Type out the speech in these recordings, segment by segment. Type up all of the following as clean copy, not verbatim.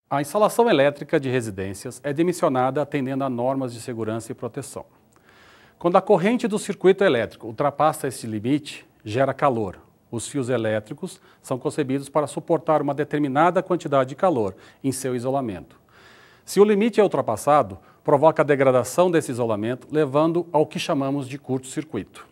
A instalação elétrica de residências é dimensionada atendendo a normas de segurança e proteção. Quando a corrente do circuito elétrico ultrapassa este limite, gera calor. Os fios elétricos são concebidos para suportar uma determinada quantidade de calor em seu isolamento. Se o limite é ultrapassado, provoca a degradação desse isolamento, levando ao que chamamos de curto-circuito.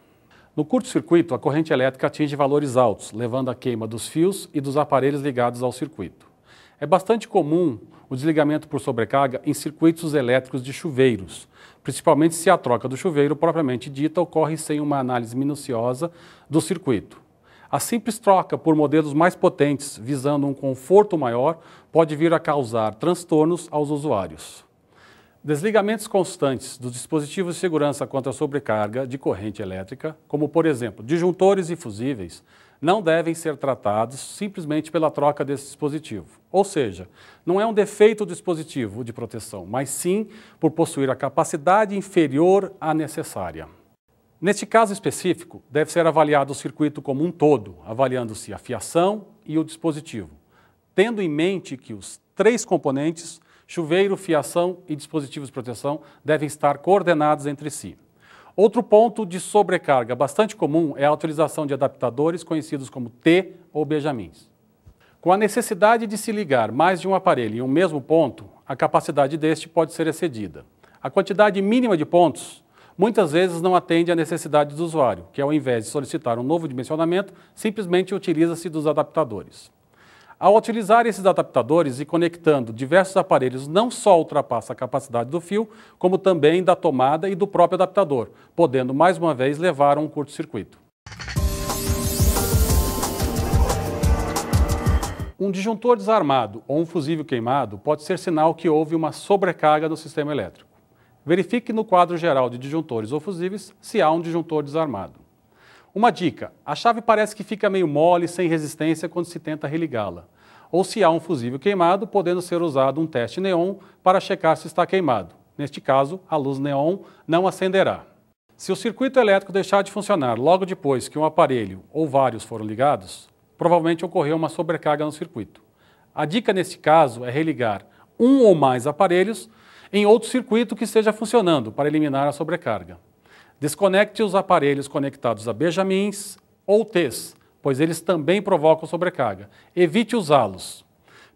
No curto-circuito, a corrente elétrica atinge valores altos, levando à queima dos fios e dos aparelhos ligados ao circuito. É bastante comum o desligamento por sobrecarga em circuitos elétricos de chuveiros, principalmente se a troca do chuveiro propriamente dita ocorre sem uma análise minuciosa do circuito. A simples troca por modelos mais potentes, visando um conforto maior, pode vir a causar transtornos aos usuários. Desligamentos constantes dos dispositivos de segurança contra a sobrecarga de corrente elétrica, como por exemplo disjuntores e fusíveis, não devem ser tratados simplesmente pela troca desse dispositivo. Ou seja, não é um defeito do dispositivo de proteção, mas sim por possuir a capacidade inferior à necessária. Neste caso específico, deve ser avaliado o circuito como um todo, avaliando-se a fiação e o dispositivo, tendo em mente que os três componentes, chuveiro, fiação e dispositivos de proteção, devem estar coordenados entre si. Outro ponto de sobrecarga bastante comum é a utilização de adaptadores conhecidos como T ou benjamins. Com a necessidade de se ligar mais de um aparelho em um mesmo ponto, a capacidade deste pode ser excedida. A quantidade mínima de pontos muitas vezes não atende à necessidade do usuário, que ao invés de solicitar um novo dimensionamento, simplesmente utiliza-se dos adaptadores. Ao utilizar esses adaptadores e conectando diversos aparelhos, não só ultrapassa a capacidade do fio, como também da tomada e do próprio adaptador, podendo mais uma vez levar a um curto-circuito. Um disjuntor desarmado ou um fusível queimado pode ser sinal que houve uma sobrecarga no sistema elétrico. Verifique no quadro geral de disjuntores ou fusíveis se há um disjuntor desarmado. Uma dica: a chave parece que fica meio mole, sem resistência quando se tenta religá-la. Ou se há um fusível queimado, podendo ser usado um teste neon para checar se está queimado. Neste caso, a luz neon não acenderá. Se o circuito elétrico deixar de funcionar logo depois que um aparelho ou vários foram ligados, provavelmente ocorreu uma sobrecarga no circuito. A dica neste caso é religar um ou mais aparelhos em outro circuito que esteja funcionando para eliminar a sobrecarga. Desconecte os aparelhos conectados a benjamins ou T's, pois eles também provocam sobrecarga. Evite usá-los.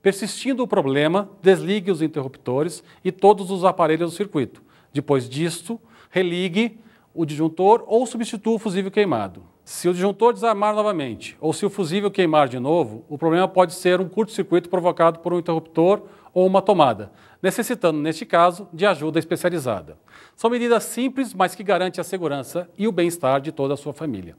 Persistindo o problema, desligue os interruptores e todos os aparelhos do circuito. Depois disto, religue o disjuntor ou substitua o fusível queimado. Se o disjuntor desarmar novamente ou se o fusível queimar de novo, o problema pode ser um curto-circuito provocado por um interruptor ou uma tomada, necessitando, neste caso, de ajuda especializada. São medidas simples, mas que garantem a segurança e o bem-estar de toda a sua família.